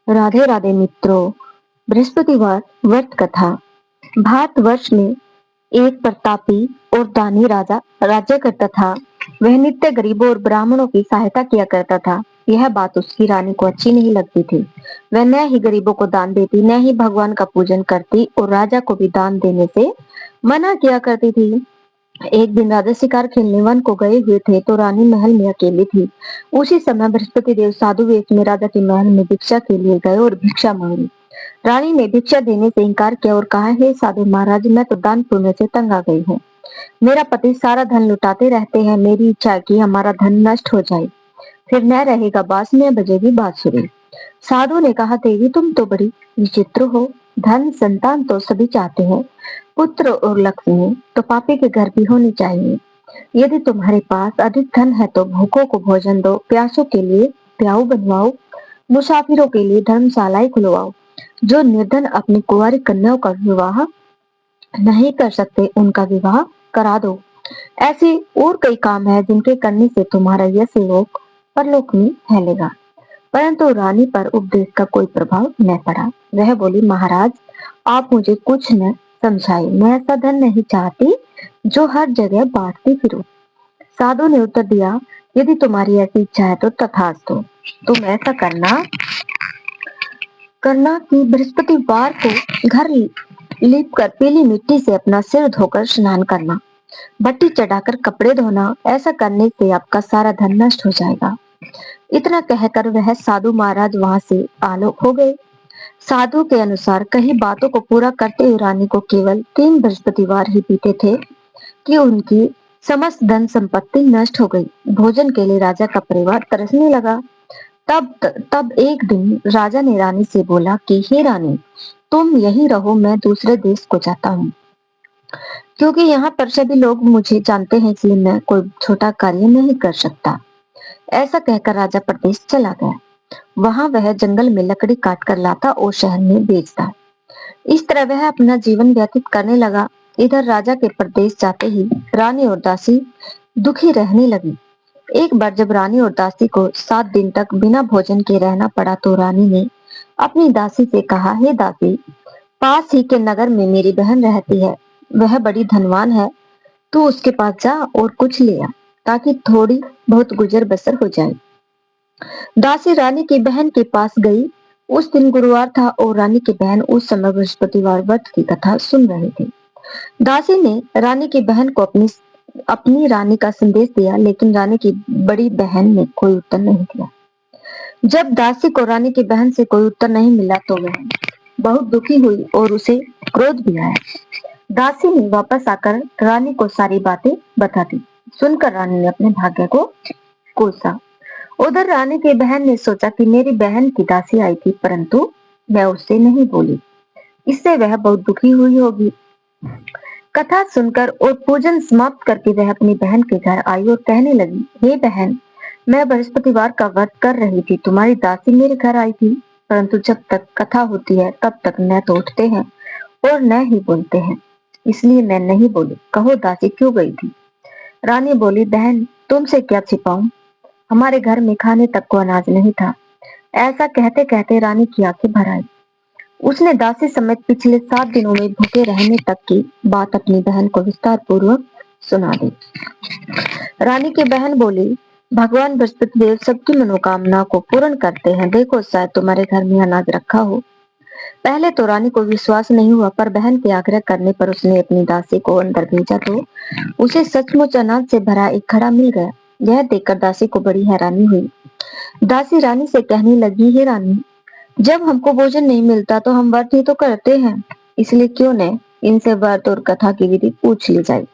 राधे राधे मित्रों। बृहस्पतिवार व्रत कथा। भारतवर्ष में एक प्रतापी और दानी राजा राज्य करता था। वह नित्य गरीबों और ब्राह्मणों की सहायता किया करता था। यह बात उसकी रानी को अच्छी नहीं लगती थी। वह न ही गरीबों को दान देती, न ही भगवान का पूजन करती और राजा को भी दान देने से मना किया करती थी। एक दिन राजा शिकार खेलने वन को गए हुए थे तो रानी महल में अकेली थी। उसी समय बृहस्पति देव साधु वेश में राजा के महल में भिक्षा के लिए गए और भिक्षा मांगी। रानी ने भिक्षा देने से इनकार किया और कहा, हे साधु महाराज, मैं तो दान पुण्य से तंग आ गई हूँ। मेरा पति सारा धन लुटाते रहते हैं। मेरी इच्छा है कि हमारा धन नष्ट हो जाए, फिर न रहेगा बांस न बजेगी बांसुरी। साधु ने कहा, देवी तुम तो बड़ी विचित्र हो। धन संतान तो सभी चाहते हैं, पुत्र और लक्ष्मी तो पापी के घर भी होनी चाहिए। यदि तुम्हारे पास अधिक धन है तो भूखों को भोजन दो, प्यासों के लिए प्याऊ बनवाओ, मुसाफिरों के लिए धर्मशालाएं खुलवाओ। जो निर्धन अपनी कुंवारी कन्याओं का विवाह नहीं कर सकते उनका विवाह करा दो। ऐसे और कई काम है जिनके करने से तुम्हारा यश लोक परलोक में फैलेगा। परंतु रानी पर उपदेश का कोई प्रभाव न पड़ा। वह बोली, महाराज आप मुझे कुछ न समझाए। मैं ऐसा धन नहीं चाहती जो हर जगह बांटती फिरूं। साधु ने उत्तर दिया, यदि तुम्हारी ऐसी इच्छा है तो तथास्तु। तुम ऐसा करना करना कि बृहस्पतिवार को घर लीप कर पीली मिट्टी से अपना सिर धोकर स्नान करना, भट्टी चढ़ाकर कपड़े धोना। ऐसा करने से आपका सारा धन नष्ट हो जाएगा। इतना कहकर वह साधु महाराज वहां से आलोक हो गए। साधु के अनुसार कई बातों को पूरा करते हुए रानी को केवल 3 बृहस्पतिवार ही बीते थे कि उनकी समस्त धन संपत्ति नष्ट हो गई। भोजन के लिए राजा का परिवार तरसने लगा। तब एक दिन राजा ने रानी से बोला कि हे रानी, तुम यही रहो, मैं दूसरे देश को जाता हूँ, क्योंकि यहाँ पर सभी लोग मुझे जानते हैं, इसलिए मैं कोई छोटा कार्य नहीं कर सकता। ऐसा कहकर राजा प्रदेश चला गया। वहां वह जंगल में लकड़ी काट कर लाता और शहर में बेचता। इस तरह वह अपना जीवन व्यतीत करने लगा। इधर राजा के प्रदेश जाते ही रानी और दासी दुखी रहने लगी। एक बार जब रानी और दासी को 7 दिन तक बिना भोजन के रहना पड़ा तो रानी ने अपनी दासी से कहा, हे दासी, पास ही के नगर में मेरी बहन रहती है। वह बड़ी धनवान है। तू उसके पास जा और कुछ ले आ, ताकि थोड़ी बहुत गुजर बसर हो जाए। दासी रानी की बहन के पास गई। उस दिन गुरुवार था और रानी की बहन उस समय बृहस्पतिवार व्रत की कथा सुन रही थी। दासी ने रानी की बहन को अपनी रानी का संदेश दिया, लेकिन रानी की बड़ी बहन ने कोई उत्तर नहीं दिया। जब दासी को रानी की बहन से कोई उत्तर नहीं मिला तो वह बहुत दुखी हुई और उसे क्रोध भी आया। दासी ने वापस आकर रानी को सारी बातें बता दी। सुनकर रानी ने अपने भाग्य को कोसा। उधर रानी की बहन ने सोचा कि मेरी बहन की दासी आई थी, परंतु मैं उससे नहीं बोली, इससे वह बहुत दुखी हुई होगी। कथा सुनकर और पूजन समाप्त करके वह अपनी बहन के घर आई और कहने लगी, हे बहन, मैं बृहस्पतिवार का व्रत कर रही थी। तुम्हारी दासी मेरे घर आई थी, परंतु जब तक कथा होती है तब तक न तो उठते हैं और न ही बोलते हैं, इसलिए मैं नहीं बोली। कहो दासी क्यों गई थी? रानी बोली, बहन तुमसे क्या छिपाऊं, हमारे घर में खाने तक को अनाज नहीं था। ऐसा कहते कहते रानी की आंखें भर आई। उसने दासी समेत पिछले 7 दिनों में भूखे रहने तक की बात अपनी बहन को विस्तार पूर्वक सुना दी। रानी की बहन बोली, भगवान बृहस्पति देव सबकी मनोकामना को पूर्ण करते हैं। देखो, शायद तुम्हारे घर में अनाज रखा हो। पहले तो रानी को विश्वास नहीं हुआ, पर बहन के आग्रह करने पर उसने अपनी दासी को अंदर भेजा तो उसे सचमुच अनाज से भरा एक घड़ा मिल गया। यह देखकर दासी को बड़ी हैरानी हुई। दासी रानी से कहने लगी, हे रानी, जब हमको भोजन नहीं मिलता तो हम व्रत ही तो करते हैं, इसलिए क्यों न इनसे व्रत और कथा की विधि पूछ ली जाए,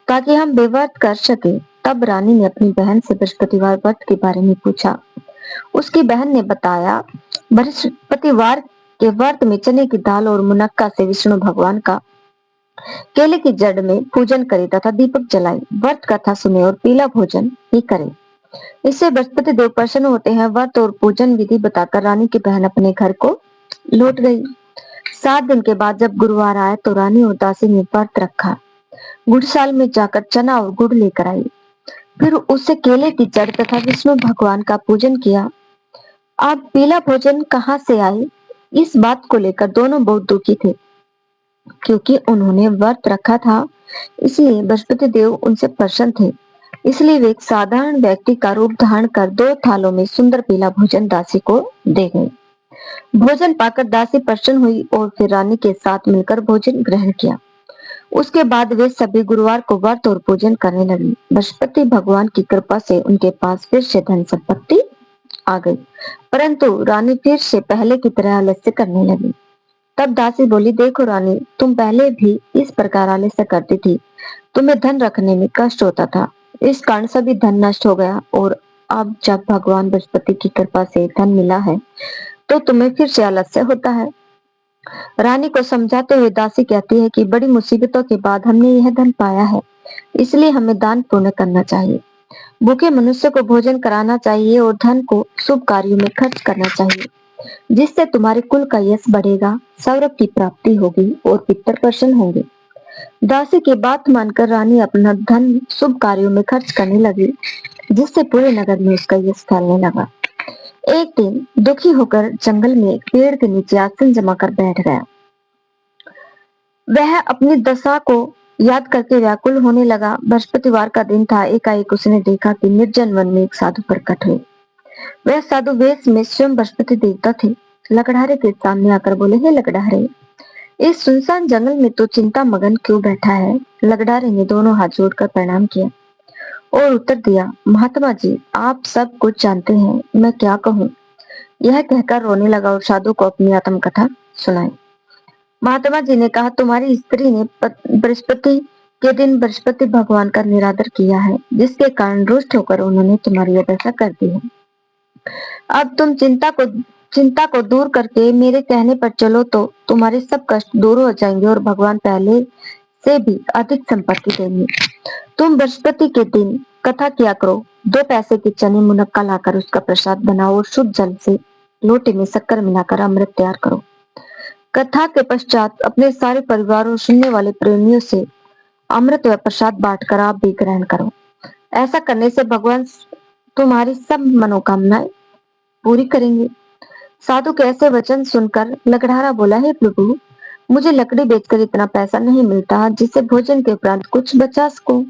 ताकि हम बेव्रत कर सके। तब रानी ने अपनी बहन से बृहस्पतिवार व्रत के बारे में पूछा। उसकी बहन ने बताया, बृहस्पतिवार के व्रत में चने की दाल और मुनक्का से विष्णु भगवान का केले की जड़ में पूजन करे तथा दीपक जलाए, व्रत कथा सुने और पीला भोजन ही करे। इससे बृहस्पति देव प्रसन्न होते हैं। व्रत और पूजन विधि बताकर रानी की बहन अपने घर को लौट गई। 7 दिन के बाद जब गुरुवार आया तो रानी और दासी ने व्रत रखा। गुड़साल में जाकर चना और गुड़ लेकर आई, फिर उससे केले की जड़ तथा विष्णु भगवान का पूजन किया। अब पीला भोजन कहाँ से आए, इस बात को लेकर दोनों बहुत दुखी थे, क्योंकि उन्होंने व्रत रखा था। इसलिए बृहस्पति देव उनसे प्रसन्न थे। इसलिए वे एक साधारण व्यक्ति का रूप धारण कर 2 थालों में सुंदर पीला भोजन दासी को दे गए। भोजन पाकर दासी प्रसन्न हुई और फिर रानी के साथ मिलकर भोजन ग्रहण किया। उसके बाद वे सभी गुरुवार को व्रत और पूजन करने लगे। बृहस्पति भगवान की कृपा से उनके पास फिर से धन संपत्ति आ गई, परंतु रानी फिर से पहले की तरह आलस्य करने लगी। तब दासी बोली, देखो रानी, तुम पहले भी इस प्रकार आलस्य करती थी, तुम्हें धन रखने में कष्ट होता था, इस कारण सभी धन नष्ट हो गया, और अब जब भगवान बृहस्पति की कृपा से धन मिला है तो तुम्हें फिर से आलस्य होता है। रानी को समझाते हुए दासी कहती है कि बड़ी मुसीबतों के बाद हमने यह धन पाया है, इसलिए हमें दान पुण्य करना चाहिए, भूखे मनुष्य को भोजन कराना चाहिए और धन को शुभ कार्यों में खर्च करना चाहिए, जिससे तुम्हारे कुल का यश बढ़ेगा, सौरभ की प्राप्ति होगी और पितर प्रसन्न होंगे। दासी की बात मानकर रानी अपना धन शुभ कार्यों में खर्च करने लगी, जिससे पूरे नगर में उसका यश फैलने लगा। एक दिन दुखी होकर जंगल में एक पेड़ के नीचे आसन जमा कर बैठ गया। वह अपनी दशा को याद करके व्याकुल होने लगा। बृहस्पतिवार का दिन था। एकाएक उसने देखा कि निर्जन वन में एक साधु प्रकट हुए। वह साधु वेश में स्वयं बृहस्पति देवता थे। लकड़हारे के सामने आकर बोले, हे लकड़हारे, इस सुनसान जंगल में तो चिंता मगन क्यों बैठा है? लकड़हारे ने दोनों हाथ जोड़कर प्रणाम किया और उत्तर दिया, महात्मा जी, आप सब कुछ जानते हैं, मैं क्या कहूँ। यह कहकर रोने लगा और साधु को अपनी आत्मकथा सुनाई। महात्मा जी ने कहा, तुम्हारी स्त्री ने बृहस्पति के दिन बृहस्पति भगवान का निरादर किया है, जिसके कारण रुष्ट होकर उन्होंने तुम्हारी अपेक्षा कर दी है। अब तुम चिंता को दूर करके मेरे कहने पर चलो तो तुम्हारे सब कष्ट दूर हो जाएंगे और भगवान पहले से भी अधिक संपत्ति देंगे। तुम बृहस्पति के दिन कथा किया करो। 2 पैसे के चने मुनक्का लाकर उसका प्रसाद बनाओ और शुद्ध जल से लोटे में शक्कर मिलाकर अमृत तैयार करो। कथा के पश्चात अपने सारे परिवार और सुनने वाले प्रेमियों से अमृत व प्रसाद बांटकर आप भी ग्रहण करो। ऐसा करने से भगवान तुम्हारी सब मनोकामनाएं पूरी करेंगे। साधु के ऐसे वचन सुनकर लकड़हारा बोला, हे प्रभु, मुझे लकड़ी बेचकर इतना पैसा नहीं मिलता जिससे भोजन के उपरांत कुछ बचा सकूं।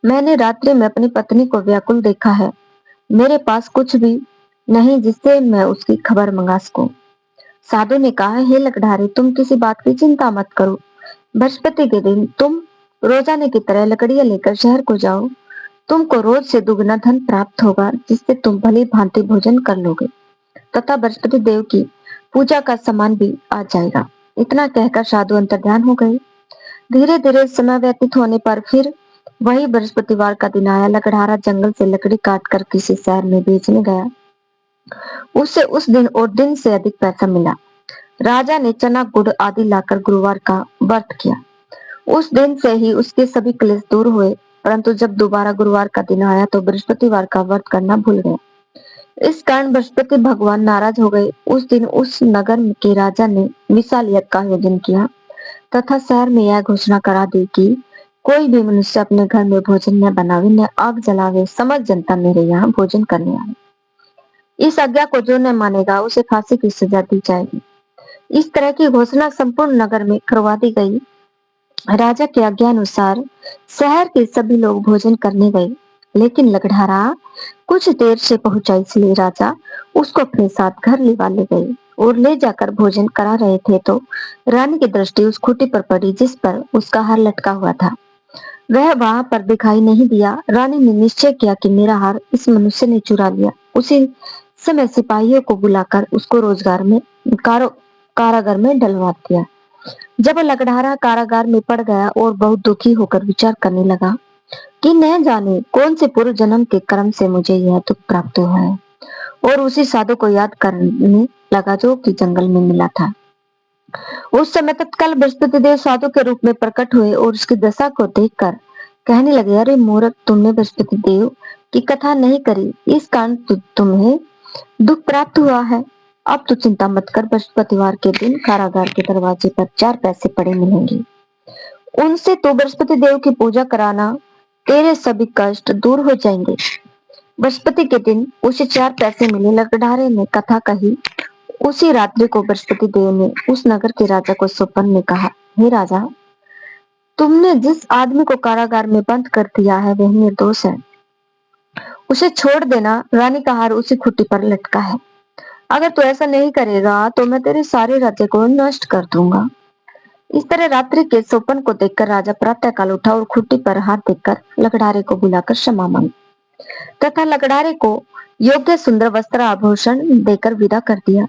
मैंने रात्रि में अपनी पत्नी को व्याकुल देखा है। मेरे पास कुछ भी नहीं जिससे मैं उसकी खबर मंगा सकूं। साधु ने कहा, हे लकड़हारे, तुम किसी बात की चिंता मत करो। बृहस्पति के दिन तुम रोजाने की तरह लकड़ियां लेकर शहर को जाओ। तुमको रोज से दुगना धन प्राप्त होगा, जिससे तुम भली भांति भोजन कर लोगे तथा बृहस्पति देव की पूजा का सामान भी आ जाएगा। इतना कहकर साधु अंतर्ध्यान हो गए। धीरे धीरे समय व्यतीत होने पर फिर वही बृहस्पतिवार का दिन आया। लकड़हारा जंगल से लकड़ी काट कर किसी शहर में बेचने गया। उसे उस दिन और दिन से अधिक पैसा मिला। राजा ने चना गुड़ आदि लाकर गुरुवार का व्रत किया। उस दिन से ही उसके सभी क्लेश दूर हुए, परंतु जब दोबारा गुरुवार का दिन आया तो बृहस्पतिवार का व्रत करना भूल गया। इस कारण बृहस्पति भगवान नाराज हो गए। उस दिन उस नगर के राजा ने विशाल यज्ञ का आयोजन किया तथा शहर में यह घोषणा करा दी कि कोई भी मनुष्य अपने घर में भोजन न बनावे, न आग जलावे, समस्त जनता मेरे यहाँ भोजन करने आए। इस आज्ञा को जो न मानेगा उसे फांसी की सजा दी जाएगी। इस तरह की घोषणा संपूर्ण नगर में करवा दी गई। राजा के आज्ञा अनुसार शहर के सभी लोग भोजन करने गए, लेकिन लकड़हारा कुछ देर से पहुंचा, इसलिए राजा उसको अपने साथ घर लिवा ले गए और ले जाकर भोजन करा रहे थे तो रानी की दृष्टि उस खूंटी पर पड़ी जिस पर उसका हार लटका हुआ था। वह वहां पर दिखाई नहीं दिया। रानी ने निश्चय किया कि मेरा हार इस मनुष्य ने चुरा लिया। उसी समय सिपाहियों को बुलाकर उसको रोजगार में कारागार में डलवा दिया। जब लकड़हारा कारागार में पड़ गया और बहुत दुखी होकर विचार करने लगा कि न जाने कौन से पूर्व जन्म के कर्म से मुझे यह दुख प्राप्त हुआ है, और उसी साधु को याद करने लगा जो कि जंगल में मिला था। उस समय तत्काल बृहस्पति देव साधु के रूप में प्रकट हुए और उसकी दशा को देखकर कहने लगे, अरे मूर्ख, तुमने बृहस्पति देव की कथा नहीं करी, इस कारण तुम्हें दुख प्राप्त हुआ है। अब तो चिंता मत कर, बृहस्पतिवार के दिन कारागार के दरवाजे पर 4 पैसे पड़े मिलेंगे। उनसे तो बृहस्पति देव की पूजा कराना, तेरे सभी कष्ट दूर हो जाएंगे। बृहस्पति के दिन उसे 4 पैसे मिले। लकड़हारे ने कथा कही। उसी रात्रि को बृहस्पति देव ने उस नगर के राजा को स्वप्न में कहा, हे राजा, तुमने जिस आदमी को कारागार में बंद कर दिया है वह निर्दोष है, उसे छोड़ देना। रानी का हार उसी खुट्टी पर लटका है। अगर तू ऐसा नहीं करेगा तो मैं तेरे सारे राज्य को नष्ट कर दूंगा। इस तरह रात्रि के स्वप्न को देखकर राजा प्रातःकाल उठा और खुट्टी पर हाथ देकर लकड़हारे को बुलाकर क्षमा मांगी तथा लकड़हारे को योग्य सुंदर वस्त्र आभूषण देकर विदा कर दिया।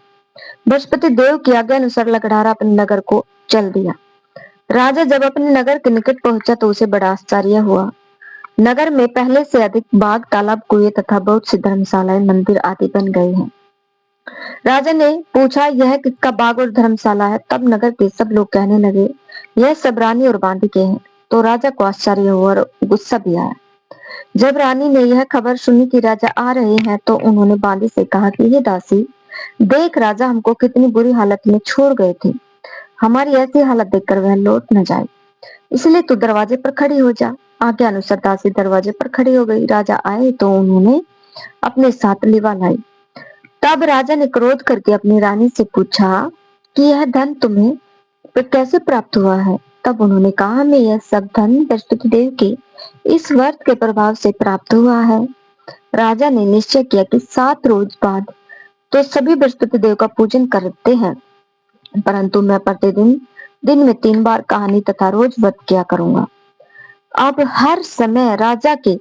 बृहस्पति देव की आज्ञा अनुसार लकड़हारा अपने नगर को चल दिया। राजा जब अपने नगर के निकट पहुंचा तो उसे बड़ा आश्चर्य हुआ। नगर में पहले से अधिक बाग, तालाब, कुएं तथा बहुत सी धर्मशालाएं, मंदिर आदि बन गए हैं। राजा ने पूछा, यह किसका बाग और धर्मशाला है? तब नगर के सब लोग कहने लगे, यह सब रानी और बांदी के हैं। तो राजा को आश्चर्य हुआ और गुस्सा भी आया। जब रानी ने यह खबर सुनी कि राजा आ रहे हैं तो उन्होंने बांदी से कहा कि हे दासी, देख राजा हमको कितनी बुरी हालत में छोड़ गए थे। हमारी ऐसी हालत देखकर वह लौट न जाए, इसलिए तू दरवाजे पर खड़ी हो जा। आज्ञा अनुसार दासी दरवाजे पर खड़ी हो गई। राजा आए तो उन्होंने अपने साथ लिवा लाई। तब राजा ने क्रोध करके अपनी रानी से पूछा कि यह धन तुम्हें कैसे प्राप्त हुआ है? तब उन्होंने कहा, मैं यह सब धन बृहस्पति देव के इस व्रत के प्रभाव से प्राप्त हुआ है। राजा ने निश्चय किया कि 7 रोज बाद तो सभी बृहस्पति देव का पूजन करते हैं, परंतु मैं प्रतिदिन दिन में 3 बार कहानी तथा रोज व्रत किया करूंगा। अब हर समय राजा के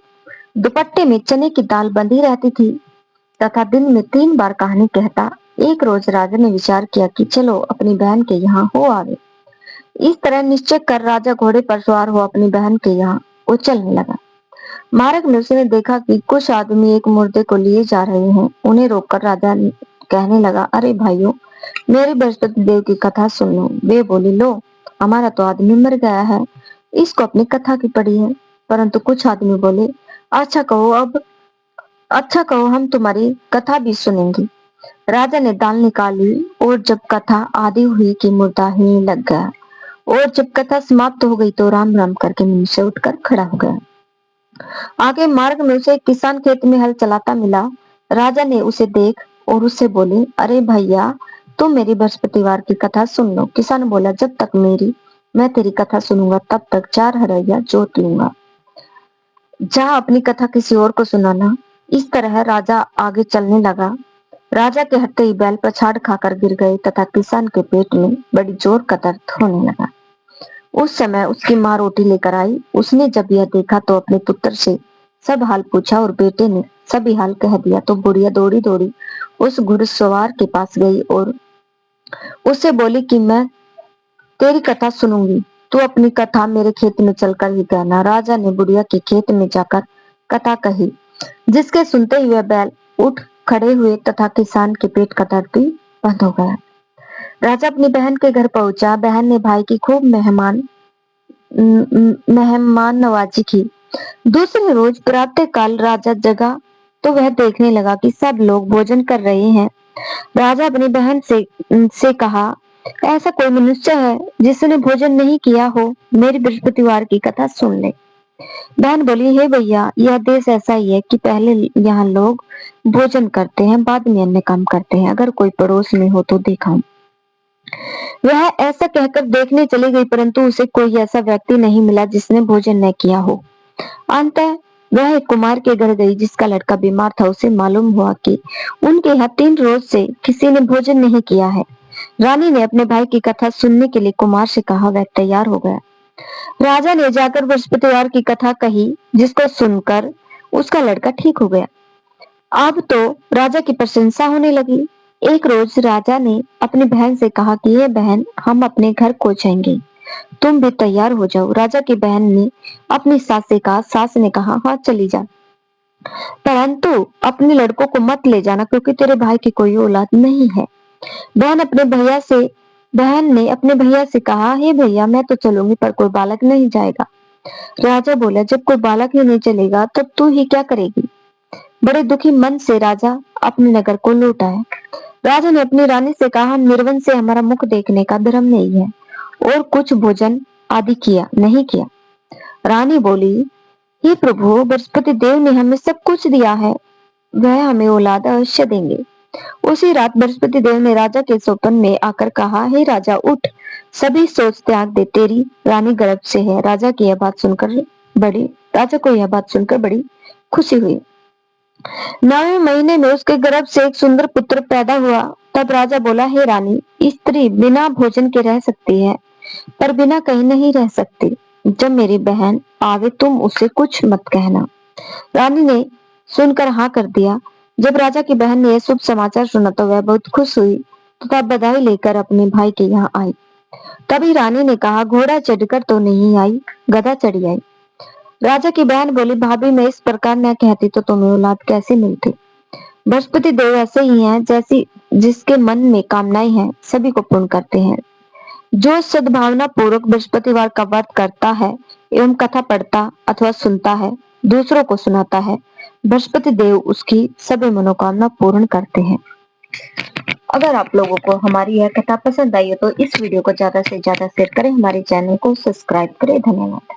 दुपट्टे में चने की दाल बंधी रहती थी तथा दिन में 3 बार कहानी कहता। एक रोज राजा ने विचार किया कि चलो अपनी बहन के यहाँ हो आवे। इस तरह निश्चय कर राजा घोड़े पर सवार हो अपनी बहन के यहाँ वो चलने लगा। मार्ग में उसने देखा कि कुछ आदमी एक मुर्दे को लिए जा रहे हैं। उन्हें रोककर राजा कहने लगा, अरे भाइयों, मेरी बृहस्पति देव की कथा सुन लो। वे बोले, लो, हमारा तो आदमी मर गया है, इसको अपनी कथा की पड़ी है। परंतु कुछ आदमी बोले, अच्छा कहो, हम तुम्हारी कथा भी सुनेंगे। राजा ने दाल निकाली और जब कथा आधी हुई कि मुर्दा हिलने लग गया और जब कथा समाप्त हो गई तो राम राम करके नीचे उठकर खड़ा हो गया। आगे मार्ग में उसे एक किसान खेत में हल चलाता मिला। राजा ने उसे देख और उससे बोले, अरे भैया, तुम मेरी बृहस्पतिवार की कथा सुन लो। किसान बोला, जब तक मैं तेरी कथा सुनूंगा तब तक 4 हरैया जोत लूंगा। जा अपनी कथा किसी और को सुनाना। इस तरह राजा आगे चलने लगा। राजा के हटते ही बैल पछाड़ खाकर गिर गए तथा किसान के पेट में बड़ी जोर का दर्द होने लगा। उस समय उसकी माँ रोटी लेकर आई। उसने जब यह देखा तो अपने पुत्र से सब हाल पूछा और बेटे ने सभी हाल कह दिया। तो बुढ़िया दौड़ी दौड़ी उस घुड़सवार के पास गई और उससे बोली कि मैं तेरी कथा सुनूंगी, तू अपनी कथा मेरे खेत में चलकर ही कहना। राजा ने बुढ़िया के खेत में जाकर कथा कही, जिसके सुनते ही वह बैल उठ खड़े हुए तथा किसान के पेट का दर्द भी बंद हो गया। राजा अपनी बहन के घर पहुंचा। बहन ने भाई की खूब मेहमान नवाजी की। दूसरे रोज प्रातः काल राजा जगा तो वह देखने लगा कि सब लोग भोजन कर रहे हैं। राजा अपनी बहन से कहा, ऐसा कोई मनुष्य है जिसने भोजन नहीं किया हो? मेरी बृहस्पतिवार की कथा सुन ले। बहन बोली, हे भैया, यह देश ऐसा ही है कि पहले यहाँ लोग भोजन करते हैं, बाद में अन्य काम करते हैं। अगर कोई पड़ोस में हो तो दिखाऊं। वह ऐसा कहकर देखने चली गई, परंतु उसे कोई ऐसा व्यक्ति नहीं मिला जिसने भोजन न किया हो। अंततः वह एक कुमार के घर गई जिसका लड़का बीमार था। उसे मालूम हुआ कि उनके यहाँ 3 रोज से किसी ने भोजन नहीं किया है। रानी ने अपने भाई की कथा सुनने के लिए कुमार से कहा। वह तैयार हो गया। राजा ने जाकर बृहस्पतिवार की कथा कही, जिसको सुनकर उसका लड़का ठीक हो गया। अब तो राजा की प्रशंसा होने लगी। एक रोज राजा ने अपनी बहन से कहा कि ये बहन, हम अपने घर को जाएंगे, तुम भी तैयार हो जाओ। राजा की बहन ने अपनी सास से कहा। सास ने कहा, हाँ चली जा, परंतु अपने लड़कों को मत ले जाना क्योंकि तेरे भाई की कोई औलाद नहीं है। बहन ने अपने भैया से कहा, हे भैया, मैं तो चलूंगी पर कोई बालक नहीं जाएगा। राजा बोला, जब कोई बालक ही नहीं चलेगा तब तू ही क्या करेगी? बड़े दुखी मन से राजा अपने नगर को लौट आया। राजा ने अपनी रानी से कहा, निर्वन से हमारा मुख देखने का धर्म नहीं है और कुछ भोजन आदि नहीं किया। रानी बोली, हे प्रभु, बृहस्पति देव ने हमें सब कुछ दिया है, वह हमें औलाद अवश्य देंगे। उसी रात बृहस्पति देव ने राजा के स्वप्न में आकर कहा, हे राजा उठ, सभी सोच त्याग दे, तेरी रानी गर्भ से है। राजा को यह बात सुनकर बड़ी खुशी हुई। 9वें महीने में उसके गर्भ से एक सुंदर पुत्र पैदा हुआ। तब राजा बोला, हे रानी, स्त्री बिना भोजन के रह सकती है, पर बिना कहीं नहीं रह सकती। जब मेरी बहन आवे तुम उसे कुछ मत कहना। रानी ने सुनकर हाँ कर दिया। जब राजा की बहन ने यह शुभ समाचार सुना तो वह बहुत खुश हुई तथा बधाई लेकर अपने भाई के यहाँ आई। तभी रानी ने कहा, घोड़ा चढ़कर तो नहीं आई, गधा चढ़ी आई। राजा की बहन बोली, भाभी मैं इस प्रकार न कहती तो तुम्हें औलाद कैसे मिलती। बृहस्पति देव ऐसे ही हैं, जैसी जिसके मन में कामनाएं हैं सभी को पूर्ण करते हैं। जो सद्भावना पूर्वक बृहस्पतिवार का व्रत करता है एवं कथा पढ़ता अथवा सुनता है, दूसरों को सुनाता है, बृहस्पति देव उसकी सभी मनोकामना पूर्ण करते हैं। अगर आप लोगों को हमारी यह कथा पसंद आई हो तो इस वीडियो को ज्यादा से ज्यादा शेयर करें, हमारे चैनल को सब्सक्राइब करें। धन्यवाद।